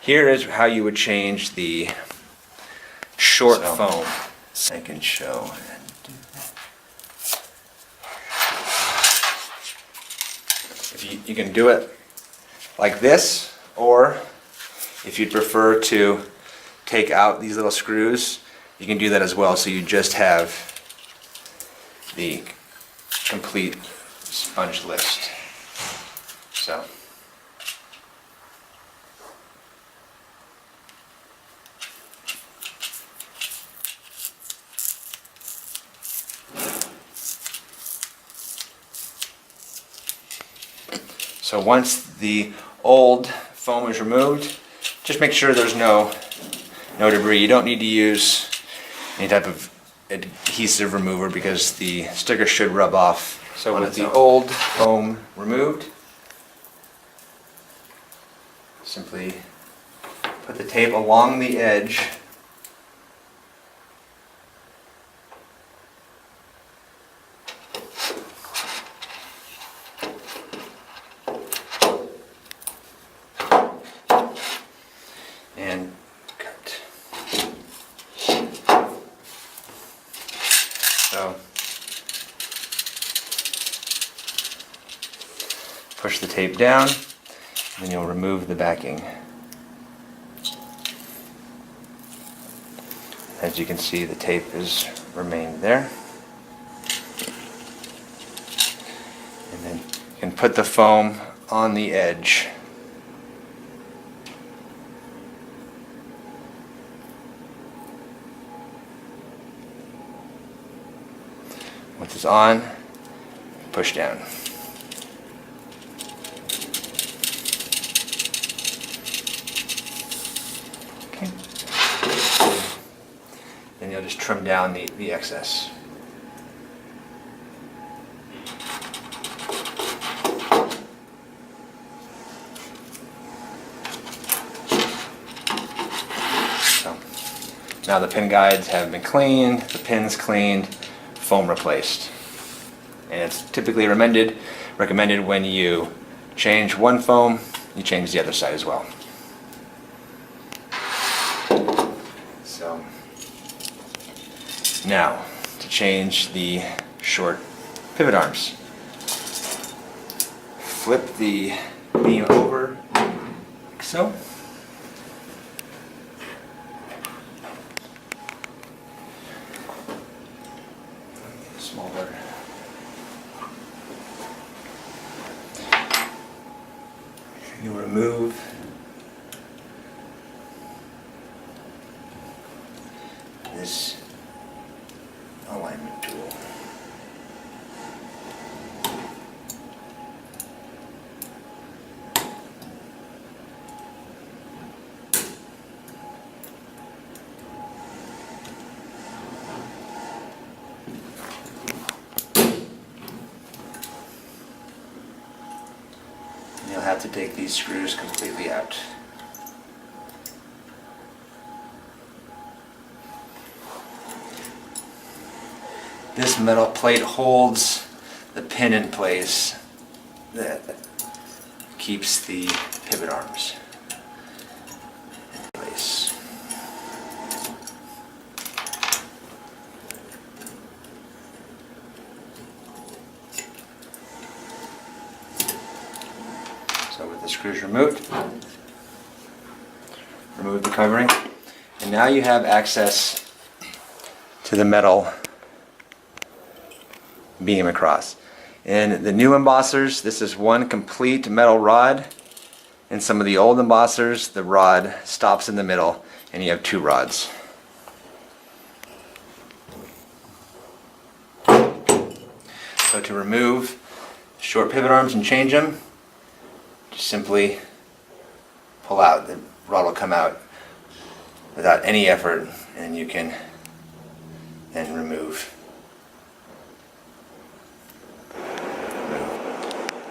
here is how you would change the short foam. I can show. If you can do it like this, or if you'd prefer to take out these little screws, you can do that as well. So you just have the complete sponge list. So. So once the old foam is removed, just make sure there's no debris. You don't need to use any type of adhesive remover because the sticker should rub off. So with the old foam removed, simply put the tape along the edge . And cut. So push the tape down, and then you'll remove the backing. As you can see, the tape has remained there. And then you can put the foam on the edge. Once it's on, push down. Okay. Then you'll just trim down the excess. So, now the pin guides have been cleaned, the pins cleaned, foam replaced. And it's typically recommended when you change one foam, you change the other side as well. So now to change the short pivot arms. Flip the beam over like so. Smaller. You remove this alignment tool. You'll have to take these screws completely out. This metal plate holds the pin in place that keeps the pivot arms in place. So with the screws removed, remove the covering, and now you have access to the metal beam across. In the new embossers, this is one complete metal rod. In some of the old embossers, the rod stops in the middle and you have two rods. So to remove short pivot arms and change them, just simply pull out. The rod will come out without any effort, and you can then remove.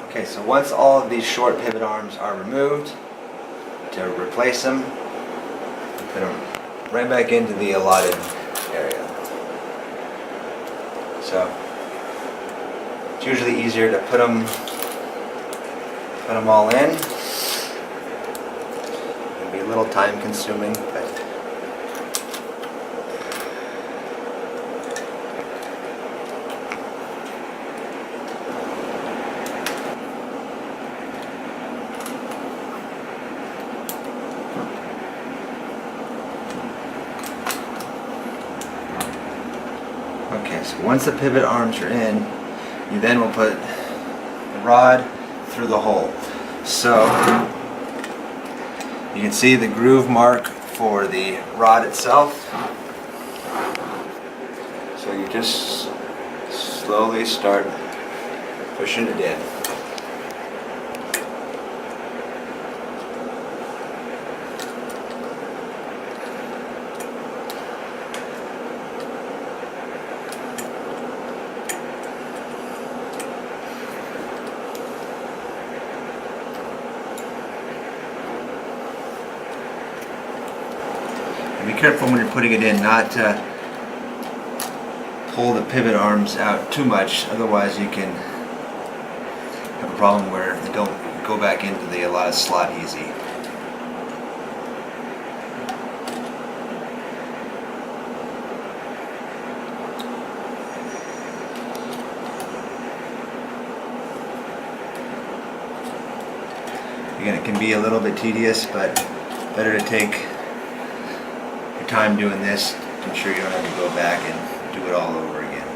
Okay, so once all of these short pivot arms are removed, to replace them, you put them right back into the allotted area. So it's usually easier to put them all in. It'll be a little time consuming, but okay, so once the pivot arms are in, you then will put the rod through the hole. So you can see the groove mark for the rod itself. So you just slowly start pushing it in. Be careful when you're putting it in not to pull the pivot arms out too much, otherwise you can have a problem where they don't go back into the allotted slot easy. Again, it can be a little bit tedious, but better to take time doing this to ensure you don't have to go back and do it all over again.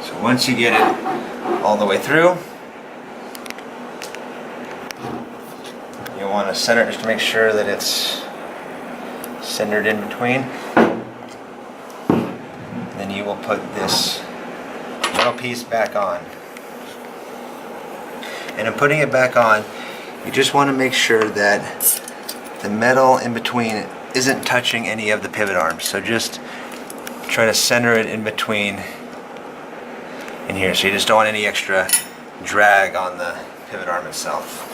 So once you get it all the way through, you want to center it just to make sure that it's centered in between. Then you will put this metal piece back on. And in putting it back on, you just want to make sure that the metal in between isn't touching any of the pivot arms. So just try to center it in between in here. So you just don't want any extra drag on the pivot arm itself.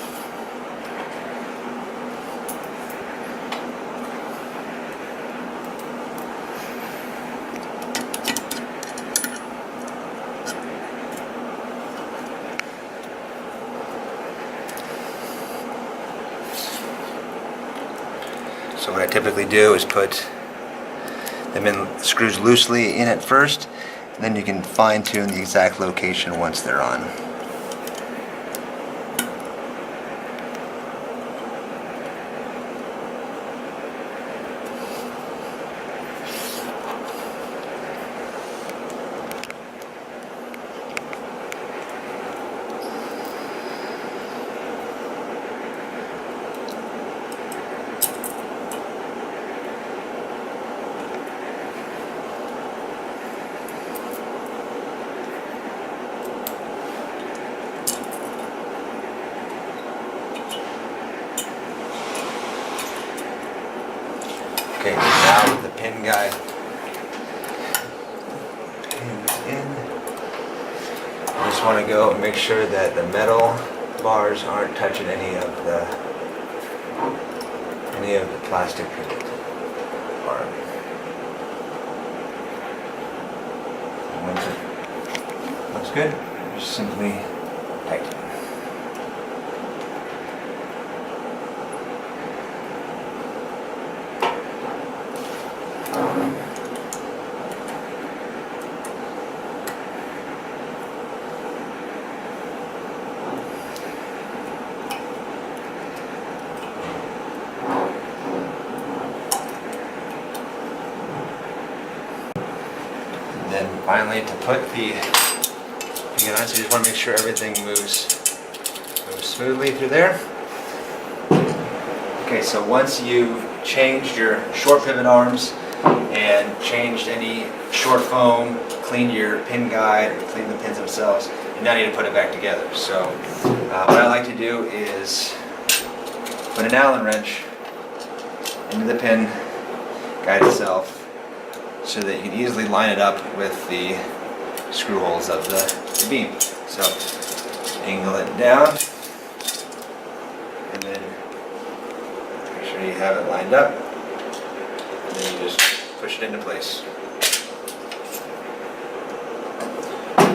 So what I typically do is put them in screws loosely in at first, and then you can fine tune the exact location once they're on. Okay, now with the pin guide in, you just want to go and make sure that the metal bars aren't touching any of the plastic pivot arm. And once it looks good, just simply tighten. Then finally, to put the pin on, so you just want to make sure everything moves smoothly through there. Okay, so once you've changed your short pivot arms and changed any short foam, cleaned your pin guide, or cleaned the pins themselves, you now need to put it back together. So what I like to do is put an Allen wrench into the pin guide itself, so that you can easily line it up with the screw holes of the beam. So angle it down, and then make sure you have it lined up, and then you just push it into place.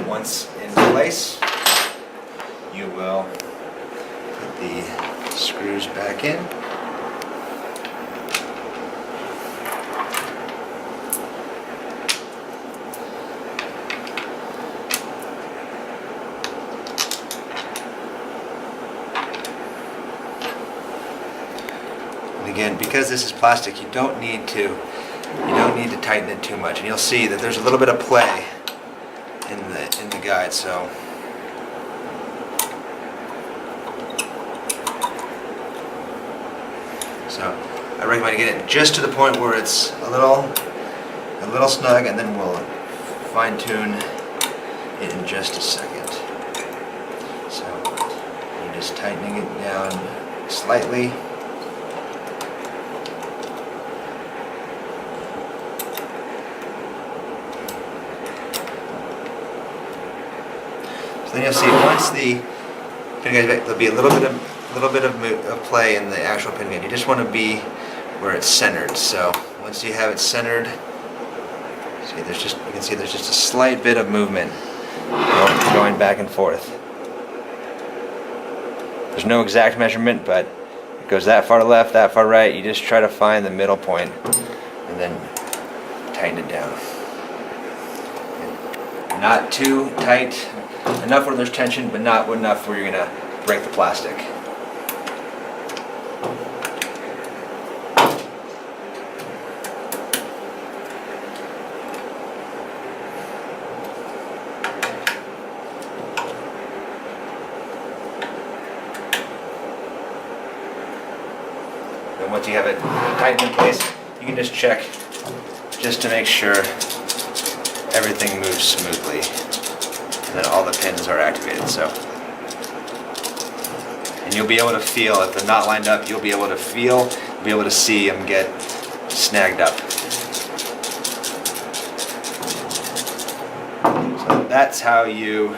once in place, you will put the screws back in. And again, because this is plastic, you don't need to tighten it too much. And you'll see that there's a little bit of play in the guide. So I recommend get it just to the point where it's a little snug, and then we'll fine tune it in just a second. So you're just tightening it down slightly. So then you'll see once the pin guide is back, there'll be a little bit of play in the actual pin guide. You just want to be where it's centered. So once you have it centered, see you can see there's just a slight bit of movement going back and forth. There's no exact measurement, but it goes that far left, that far right. You just try to find the middle point and then tighten it down. Not too tight, enough where there's tension, but not enough where you're gonna break the plastic. And once you have it tightened in place, you can just check just to make sure everything moves smoothly, and then all the pins are activated. And you'll be able to feel, if they're not lined up, you'll be able to see them get snagged up. So that's how you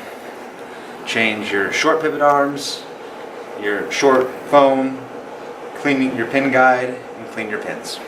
change your short pivot arms, your short foam, clean your pin guide, and clean your pins.